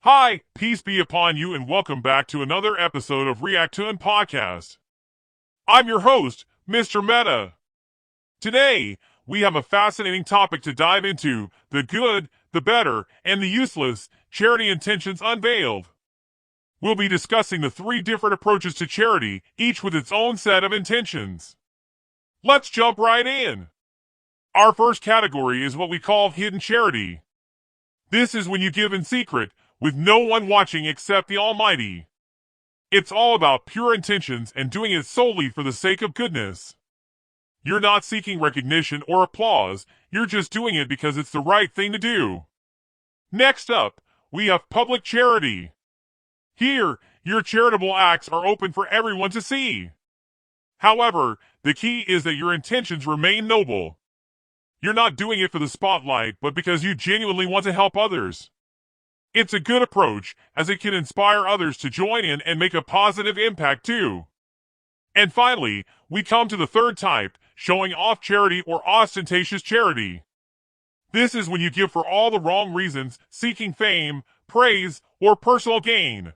Hi, peace be upon you, and welcome back to another episode of Reactoon podcast. I'm your host, Mr. Meta. Today, we have a fascinating topic to dive into: the good, the better, and the useless charity intentions unveiled. We'll be discussing the three different approaches to charity, each with its own set of intentions. Let's jump right in. Our first category is what we call hidden charity. This is when you give in secret, with no one watching except the Almighty. It's all about pure intentions and doing it solely for the sake of goodness. You're not seeking recognition or applause, you're just doing it because it's the right thing to do. Next up, we have public charity. Here, your charitable acts are open for everyone to see. However, the key is that your intentions remain noble. You're not doing it for the spotlight, but because you genuinely want to help others. It's a good approach, as it can inspire others to join in and make a positive impact too. And finally, we come to the third type, showing off charity or ostentatious charity. This is when you give for all the wrong reasons, seeking fame, praise, or personal gain.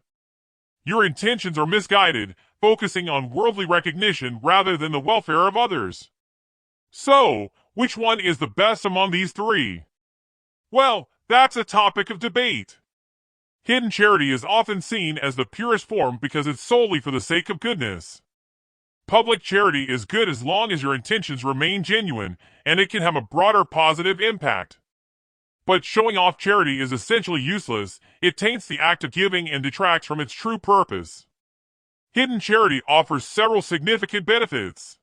Your intentions are misguided, focusing on worldly recognition rather than the welfare of others. So, which one is the best among these three? Well, that's a topic of debate. Hidden charity is often seen as the purest form because it's solely for the sake of goodness. Public charity is good as long as your intentions remain genuine, and it can have a broader positive impact. But showing off charity is essentially useless. It taints the act of giving and detracts from its true purpose. Hidden charity offers several significant benefits.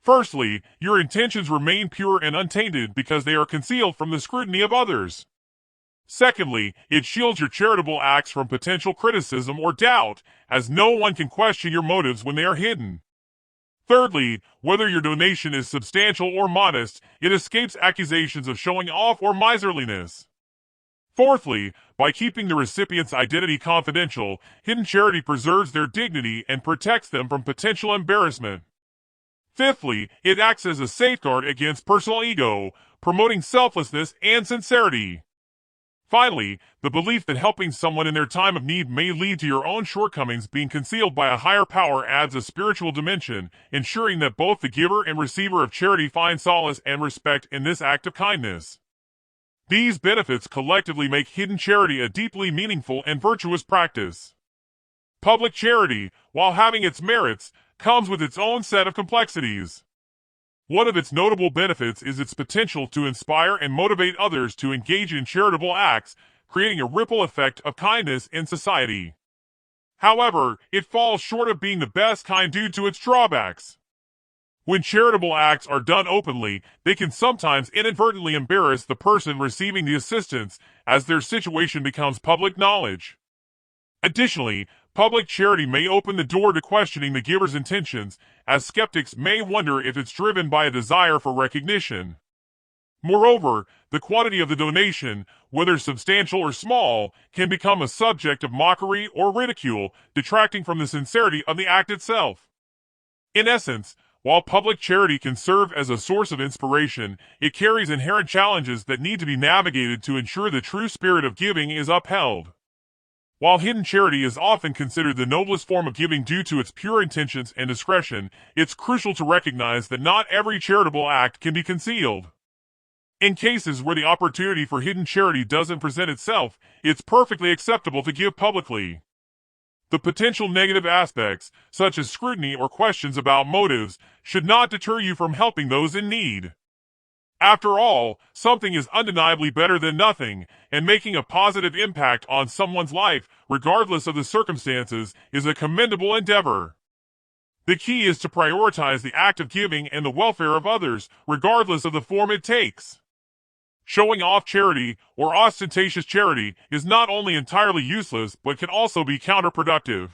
Firstly, your intentions remain pure and untainted because they are concealed from the scrutiny of others. Secondly, it shields your charitable acts from potential criticism or doubt, as no one can question your motives when they are hidden. Thirdly, whether your donation is substantial or modest, it escapes accusations of showing off or miserliness. Fourthly, by keeping the recipient's identity confidential, hidden charity preserves their dignity and protects them from potential embarrassment. Fifthly, it acts as a safeguard against personal ego, promoting selflessness and sincerity. Finally, the belief that helping someone in their time of need may lead to your own shortcomings being concealed by a higher power adds a spiritual dimension, ensuring that both the giver and receiver of charity find solace and respect in this act of kindness. These benefits collectively make hidden charity a deeply meaningful and virtuous practice. Public charity, while having its merits, comes with its own set of complexities. One of its notable benefits is its potential to inspire and motivate others to engage in charitable acts, creating a ripple effect of kindness in society. However, it falls short of being the best kind due to its drawbacks. When charitable acts are done openly, they can sometimes inadvertently embarrass the person receiving the assistance, as their situation becomes public knowledge. Additionally, public charity may open the door to questioning the giver's intentions, as skeptics may wonder if it's driven by a desire for recognition. Moreover, the quantity of the donation, whether substantial or small, can become a subject of mockery or ridicule, detracting from the sincerity of the act itself. In essence, while public charity can serve as a source of inspiration, it carries inherent challenges that need to be navigated to ensure the true spirit of giving is upheld. While hidden charity is often considered the noblest form of giving due to its pure intentions and discretion, it's crucial to recognize that not every charitable act can be concealed. In cases where the opportunity for hidden charity doesn't present itself, it's perfectly acceptable to give publicly. The potential negative aspects, such as scrutiny or questions about motives, should not deter you from helping those in need. After all, something is undeniably better than nothing, and making a positive impact on someone's life, regardless of the circumstances, is a commendable endeavor. The key is to prioritize the act of giving and the welfare of others, regardless of the form it takes. Showing off charity, or ostentatious charity, is not only entirely useless but can also be counterproductive.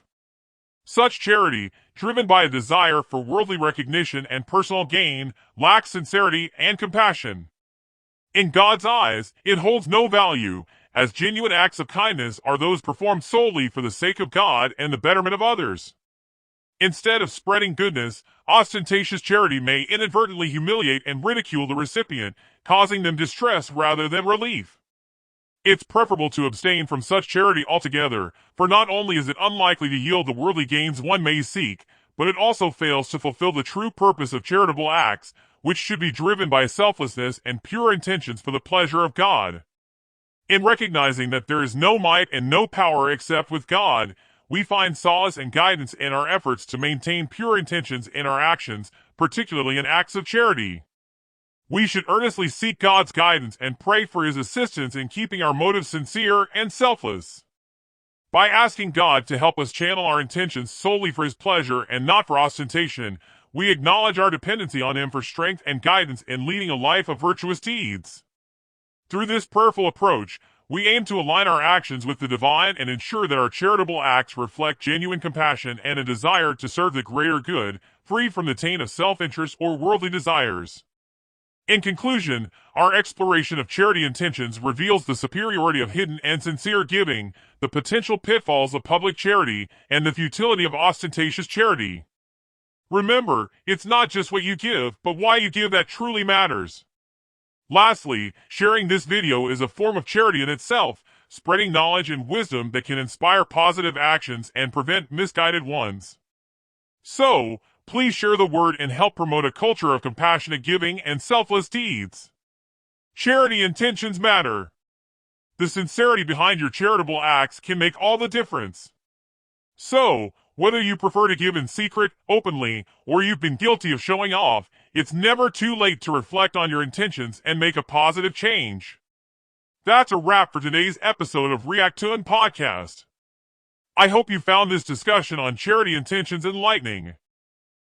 Such charity, driven by a desire for worldly recognition and personal gain, lacks sincerity and compassion. In God's eyes, it holds no value, as genuine acts of kindness are those performed solely for the sake of God and the betterment of others. Instead of spreading goodness, ostentatious charity may inadvertently humiliate and ridicule the recipient, causing them distress rather than relief. It's preferable to abstain from such charity altogether, for not only is it unlikely to yield the worldly gains one may seek, but it also fails to fulfill the true purpose of charitable acts, which should be driven by selflessness and pure intentions for the pleasure of God. In recognizing that there is no might and no power except with God, we find solace and guidance in our efforts to maintain pure intentions in our actions, particularly in acts of charity. We should earnestly seek God's guidance and pray for His assistance in keeping our motives sincere and selfless. By asking God to help us channel our intentions solely for His pleasure and not for ostentation, we acknowledge our dependency on Him for strength and guidance in leading a life of virtuous deeds. Through this prayerful approach, we aim to align our actions with the divine and ensure that our charitable acts reflect genuine compassion and a desire to serve the greater good, free from the taint of self-interest or worldly desires. In conclusion, our exploration of charity intentions reveals the superiority of hidden and sincere giving, the potential pitfalls of public charity, and the futility of ostentatious charity. Remember, it's not just what you give, but why you give that truly matters. Lastly, sharing this video is a form of charity in itself, spreading knowledge and wisdom that can inspire positive actions and prevent misguided ones. So, please share the word and help promote a culture of compassionate giving and selfless deeds. Charity intentions matter. The sincerity behind your charitable acts can make all the difference. So, whether you prefer to give in secret, openly, or you've been guilty of showing off, it's never too late to reflect on your intentions and make a positive change. That's a wrap for today's episode of Reactoon Podcast. I hope you found this discussion on charity intentions enlightening.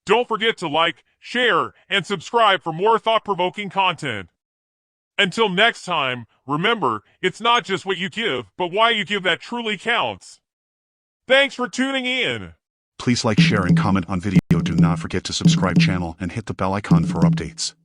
Don't forget to like, share, and subscribe for more thought-provoking content. Until next time, remember, it's not just what you give, but why you give that truly counts. Thanks for tuning in. Please like, share, and comment on video. Do not forget to subscribe channel and hit the bell icon for updates.